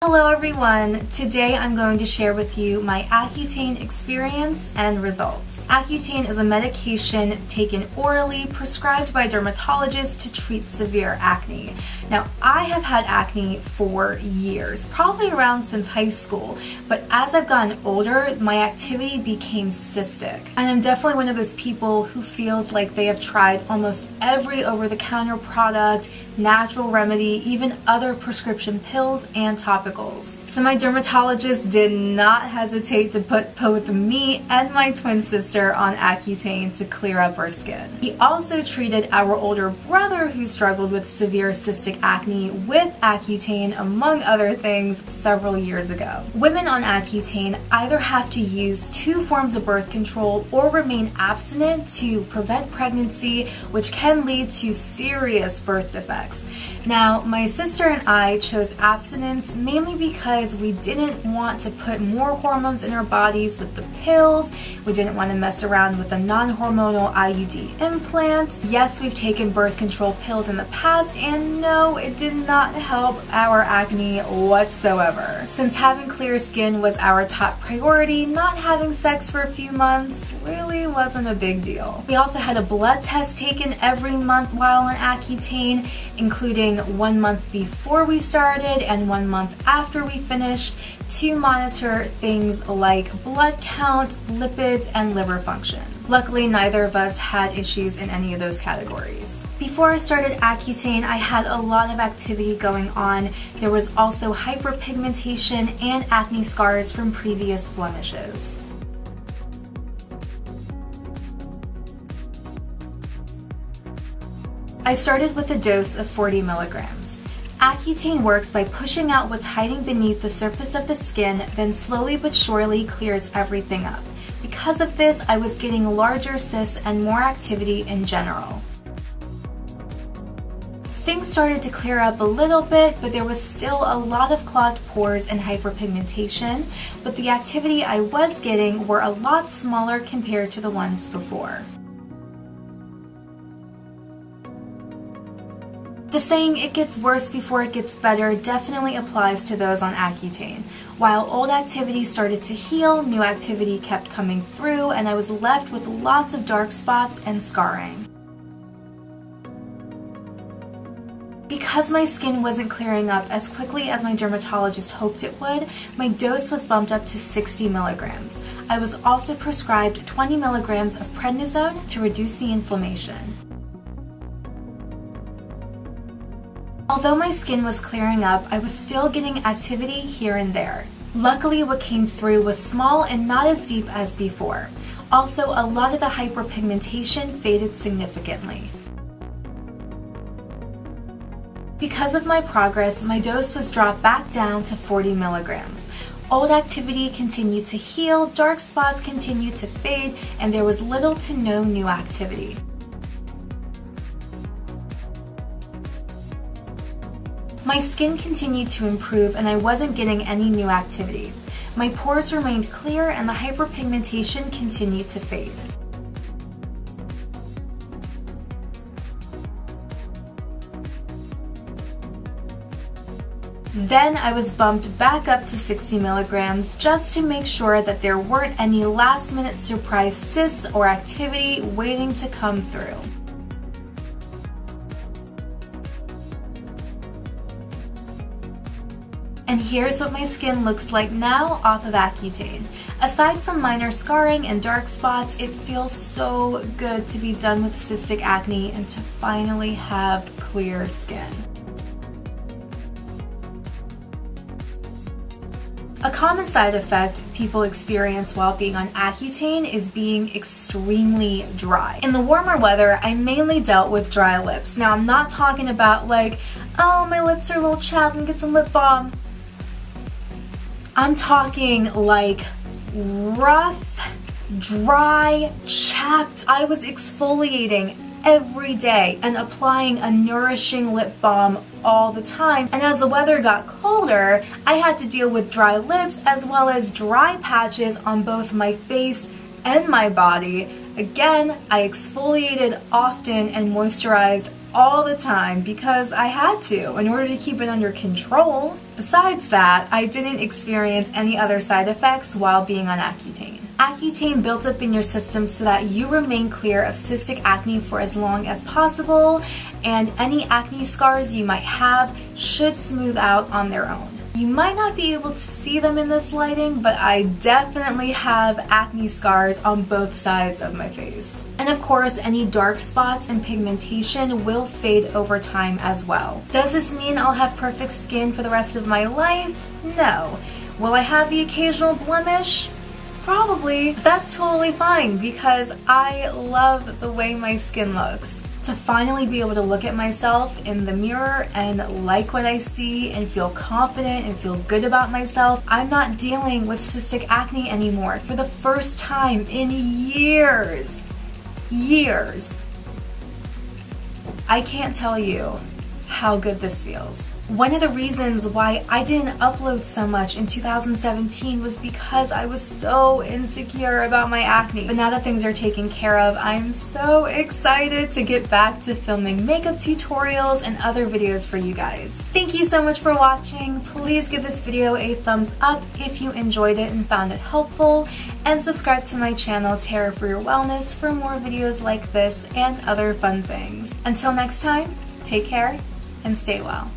Hello everyone! Today I'm going to share with you my Accutane experience and results. Accutane is a medication taken orally, prescribed by dermatologists to treat severe acne. Now, I have had acne for years, probably around since high school, but as I've gotten older, my activity became cystic. And I'm definitely one of those people who feels like they have tried almost every over-the-counter product, natural remedy, even other prescription pills and topicals. So my dermatologist did not hesitate to put both me and my twin sister on Accutane to clear up our skin. He also treated our older brother who struggled with severe cystic acne with Accutane, among other things, several years ago. Women on Accutane either have to use 2 forms of birth control or remain abstinent to prevent pregnancy, which can lead to serious birth defects. Now, my sister and I chose abstinence mainly because we didn't want to put more hormones in our bodies with the pills. We didn't want to mess around with a non-hormonal IUD implant. Yes, we've taken birth control pills in the past, and no, it did not help our acne whatsoever. Since having clear skin was our top priority, not having sex for a few months really wasn't a big deal. We also had a blood test taken every month while on Accutane, including 1 month before we started and 1 month after we finished, to monitor things like blood count, lipids, and liver function. Luckily, neither of us had issues in any of those categories. Before I started Accutane, I had a lot of activity going on. There was also hyperpigmentation and acne scars from previous blemishes. I started with a dose of 40 milligrams. Accutane works by pushing out what's hiding beneath the surface of the skin, then slowly but surely clears everything up. Because of this, I was getting larger cysts and more activity in general. Things started to clear up a little bit, but there was still a lot of clogged pores and hyperpigmentation, but the activity I was getting were a lot smaller compared to the ones before. The saying, "it gets worse before it gets better," definitely applies to those on Accutane. While old activity started to heal, new activity kept coming through, and I was left with lots of dark spots and scarring. Because my skin wasn't clearing up as quickly as my dermatologist hoped it would, my dose was bumped up to 60 milligrams. I was also prescribed 20 milligrams of prednisone to reduce the inflammation. Although my skin was clearing up, I was still getting activity here and there. Luckily, what came through was small and not as deep as before. Also, a lot of the hyperpigmentation faded significantly. Because of my progress, my dose was dropped back down to 40 milligrams. Old activity continued to heal, dark spots continued to fade, and there was little to no new activity. My skin continued to improve and I wasn't getting any new activity. My pores remained clear and the hyperpigmentation continued to fade. Then I was bumped back up to 60 milligrams just to make sure that there weren't any last-minute surprise cysts or activity waiting to come through. And here's what my skin looks like now off of Accutane. Aside from minor scarring and dark spots, it feels so good to be done with cystic acne and to finally have clear skin. A common side effect people experience while being on Accutane is being extremely dry. In the warmer weather, I mainly dealt with dry lips. Now, I'm not talking about like, oh, my lips are a little chapped and get some lip balm. I'm talking like rough, dry, chapped. I was exfoliating every day and applying a nourishing lip balm all the time. And as the weather got colder, I had to deal with dry lips as well as dry patches on both my face and my body. Again, I exfoliated often and moisturized all the time because I had to in order to keep it under control. Besides that, I didn't experience any other side effects while being on Accutane. Accutane builds up in your system so that you remain clear of cystic acne for as long as possible, and any acne scars you might have should smooth out on their own. You might not be able to see them in this lighting, but I definitely have acne scars on both sides of my face. And of course, any dark spots and pigmentation will fade over time as well. Does this mean I'll have perfect skin for the rest of my life? No. Will I have the occasional blemish? Probably. That's totally fine because I love the way my skin looks. To finally be able to look at myself in the mirror and like what I see and feel confident and feel good about myself. I'm not dealing with cystic acne anymore for the first time in years. I can't tell you how good this feels. One of the reasons why I didn't upload so much in 2017 was because I was so insecure about my acne. But now that things are taken care of, I'm so excited to get back to filming makeup tutorials and other videos for you guys. Thank you so much for watching. Please give this video a thumbs up if you enjoyed it and found it helpful, and subscribe to my channel, TaraFYW, for more videos like this and other fun things. Until next time, take care and stay well.